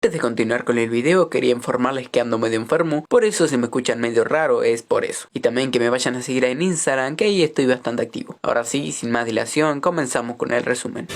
Antes de continuar con el video quería informarles que ando medio enfermo, por eso si me escuchan medio raro es por eso. Y también que me vayan a seguir en Instagram, que ahí estoy bastante activo. Ahora sí, sin más dilación, comenzamos con el resumen.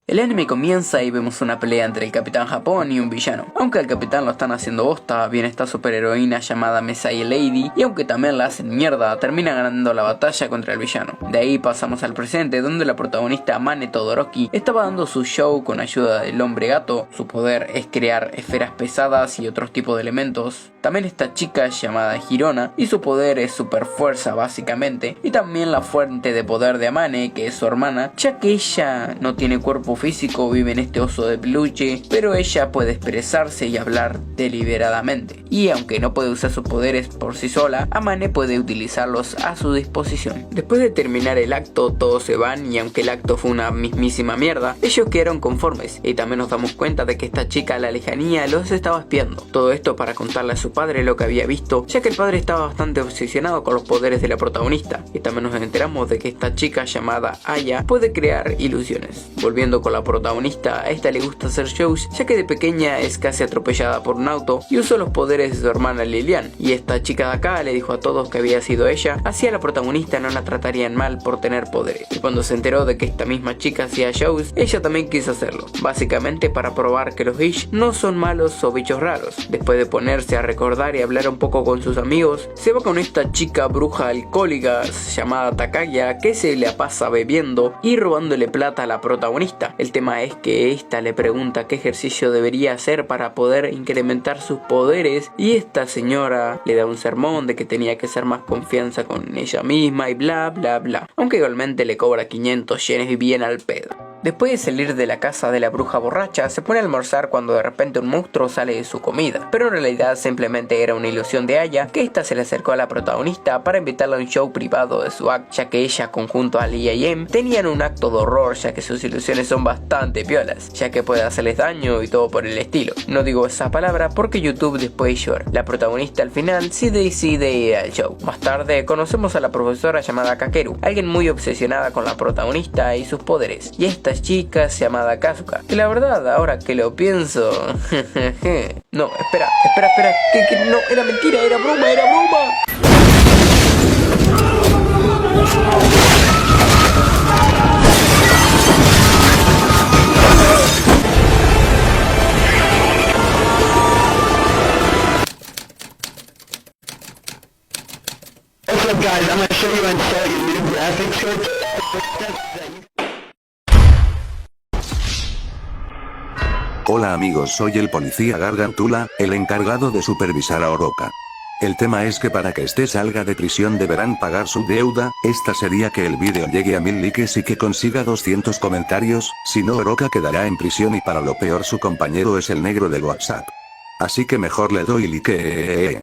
El anime comienza y vemos una pelea entre el Capitán Japón y un villano. Aunque al capitán lo están haciendo bosta, viene esta superheroína llamada Messiah Lady, y aunque también la hacen mierda, termina ganando la batalla contra el villano. De ahí pasamos al presente, donde la protagonista Mane Todoroki estaba dando su show con ayuda del hombre gato. Su poder es crear esferas pesadas y otros tipos de elementos. También esta chica llamada Hirona, y su poder es super fuerza básicamente, y también la fuente de poder de Amane, que es su hermana, ya que ella no tiene cuerpo físico, vive en este oso de peluche, pero ella puede expresarse y hablar deliberadamente. Y aunque no puede usar sus poderes por sí sola, Amane puede utilizarlos a su disposición. Después de terminar el acto, todos se van, y aunque el acto fue una mismísima mierda, ellos quedaron conformes, y también nos damos cuenta de que esta chica a la lejanía los estaba espiando. Todo esto para contarle a su padre lo que había visto, ya que el padre estaba bastante obsesionado con los poderes de la protagonista, y también nos enteramos de que esta chica llamada Aya puede crear ilusiones. Volviendo con la protagonista, a esta le gusta hacer shows, ya que de pequeña es casi atropellada por un auto y usó los poderes de su hermana Lilian, y esta chica de acá le dijo a todos que había sido ella, así a la protagonista no la tratarían mal por tener poderes. Y cuando se enteró de que esta misma chica hacía shows, ella también quiso hacerlo, básicamente para probar que los Ish no son malos o bichos raros. Después de ponerse a recordar y hablar un poco con sus amigos, se va con esta chica bruja alcohólica llamada Takaya, que se la pasa bebiendo y robándole plata a la protagonista. El tema es que esta le pregunta qué ejercicio debería hacer para poder incrementar sus poderes, y esta señora le da un sermón de que tenía que hacer más confianza con ella misma y bla bla bla, aunque igualmente le cobra 500 yenes y bien al pedo. Después de salir de la casa de la bruja borracha, se pone a almorzar cuando de repente un monstruo sale de su comida, pero en realidad simplemente era una ilusión de Aya, que esta se le acercó a la protagonista para invitarla a un show privado de su acto, ya que ella conjunto a Lia y Em tenían un acto de horror, ya que sus ilusiones son bastante piolas, ya que puede hacerles daño y todo por el estilo. No digo esa palabra porque YouTube después llora. La protagonista al final sí decide ir al show. Más tarde conocemos a la profesora llamada Kakeru, alguien muy obsesionada con la protagonista y sus poderes, y esta chica llamada Kazuka, que la verdad ahora que lo pienso no, espera, que no, era mentira, era broma. What's up guys, I'm going to show you and sell your new graphics cards. Hola amigos, soy el policía Gargantula, el encargado de supervisar a Oroka. El tema es que para que este salga de prisión deberán pagar su deuda. Esta sería que el vídeo llegue a 1000 likes y que consiga 200 comentarios, si no Oroka quedará en prisión y para lo peor su compañero es el negro del WhatsApp. Así que mejor le doy like.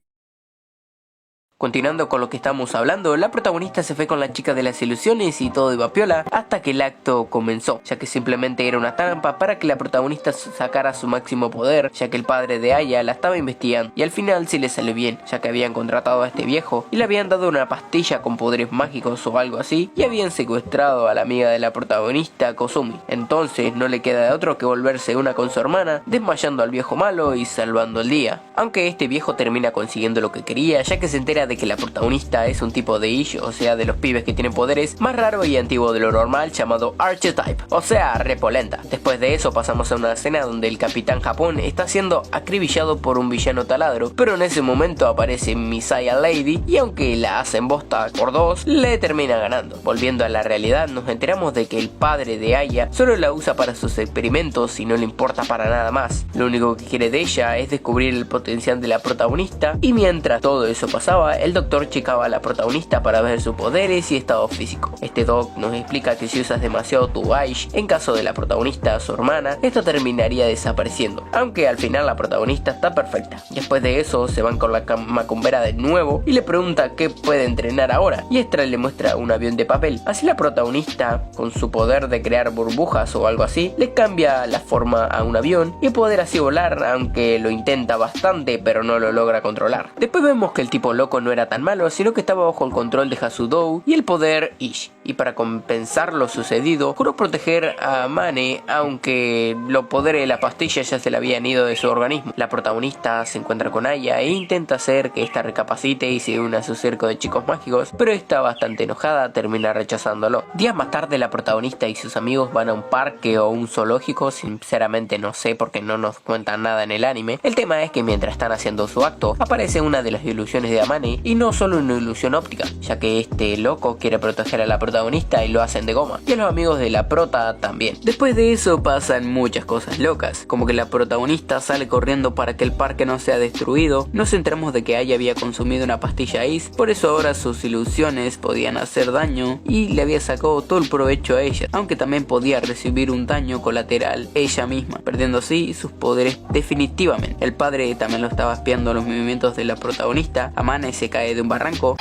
Continuando con lo que estamos hablando, la protagonista se fue con la chica de las ilusiones y todo iba piola hasta que el acto comenzó, ya que simplemente era una trampa para que la protagonista sacara su máximo poder, ya que el padre de Aya la estaba investigando, y al final sí le salió bien, ya que habían contratado a este viejo y le habían dado una pastilla con poderes mágicos o algo así, y habían secuestrado a la amiga de la protagonista, Kozumi. Entonces no le queda de otro que volverse una con su hermana, desmayando al viejo malo y salvando el día. Aunque este viejo termina consiguiendo lo que quería, ya que se entera de que la protagonista es un tipo de Ish, o sea de los pibes que tienen poderes, más raro y antiguo de lo normal, llamado Archetype, o sea repolenta. Después de eso pasamos a una escena donde el Capitán Japón está siendo acribillado por un villano taladro, pero en ese momento aparece Messiah Lady y aunque la hacen bosta por dos, le termina ganando. Volviendo a la realidad, nos enteramos de que el padre de Aya solo la usa para sus experimentos y no le importa para nada más. Lo único que quiere de ella es descubrir el potencial de la protagonista, y mientras todo eso pasaba, el doctor checaba a la protagonista para ver sus poderes y estado físico. Este doc nos explica que si usas demasiado tu Aish, en caso de la protagonista, su hermana, esto terminaría desapareciendo, aunque al final la protagonista está perfecta. Después de eso se van con la macumbera de nuevo y le pregunta qué puede entrenar ahora, y esta le muestra un avión de papel. Así la protagonista, con su poder de crear burbujas o algo así, le cambia la forma a un avión y poder así volar, aunque lo intenta bastante pero no lo logra controlar. Después vemos que el tipo loco no era tan malo, sino que estaba bajo el control de Hasudou y el poder Ishi. Y para compensar lo sucedido, juró proteger a Amane, aunque los poderes de la pastilla ya se le habían ido de su organismo. La protagonista se encuentra con Aya e intenta hacer que esta recapacite y se una a su cerco de chicos mágicos, pero está bastante enojada, termina rechazándolo. Días más tarde, la protagonista y sus amigos van a un parque o un zoológico, sinceramente no sé porque no nos cuentan nada en el anime. El tema es que mientras están haciendo su acto, aparece una de las ilusiones de Amane, y no solo una ilusión óptica, ya que este loco quiere proteger a la protagonista y lo hacen de goma, y a los amigos de la prota también. Después de eso pasan muchas cosas locas, como que la protagonista sale corriendo para que el parque no sea destruido. Nos enteramos de que Aya había consumido una pastilla Ice, por eso ahora sus ilusiones podían hacer daño y le había sacado todo el provecho a ella, aunque también podía recibir un daño colateral ella misma, perdiendo así sus poderes definitivamente. El padre también lo estaba espiando los movimientos de la protagonista. Amane se cae de un barranco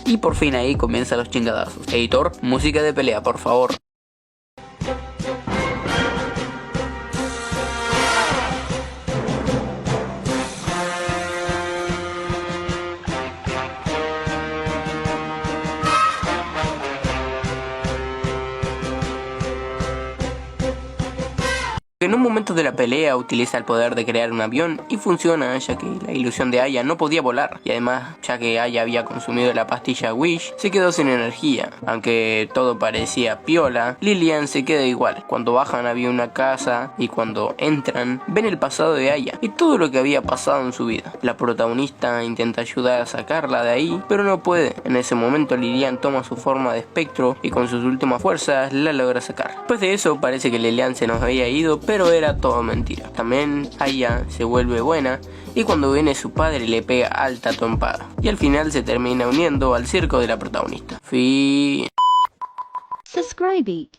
y por fin ahí comienzan los chingadazos. Editor, música de pelea, por favor. En un momento de la pelea utiliza el poder de crear un avión y funciona, ya que la ilusión de Aya no podía volar, y además, ya que Aya había consumido la pastilla Wish, se quedó sin energía. Aunque todo parecía piola, Lilian se queda igual. Cuando bajan había una casa y cuando entran ven el pasado de Aya y todo lo que había pasado en su vida. La protagonista intenta ayudar a sacarla de ahí, pero no puede. En ese momento Lilian toma su forma de espectro y con sus últimas fuerzas la logra sacar. Después de eso parece que Lilian se nos había ido, pero era todo mentira. También Aya se vuelve buena y cuando viene su padre le pega alta trompada. Y al final se termina uniendo al circo de la protagonista. Subscribe.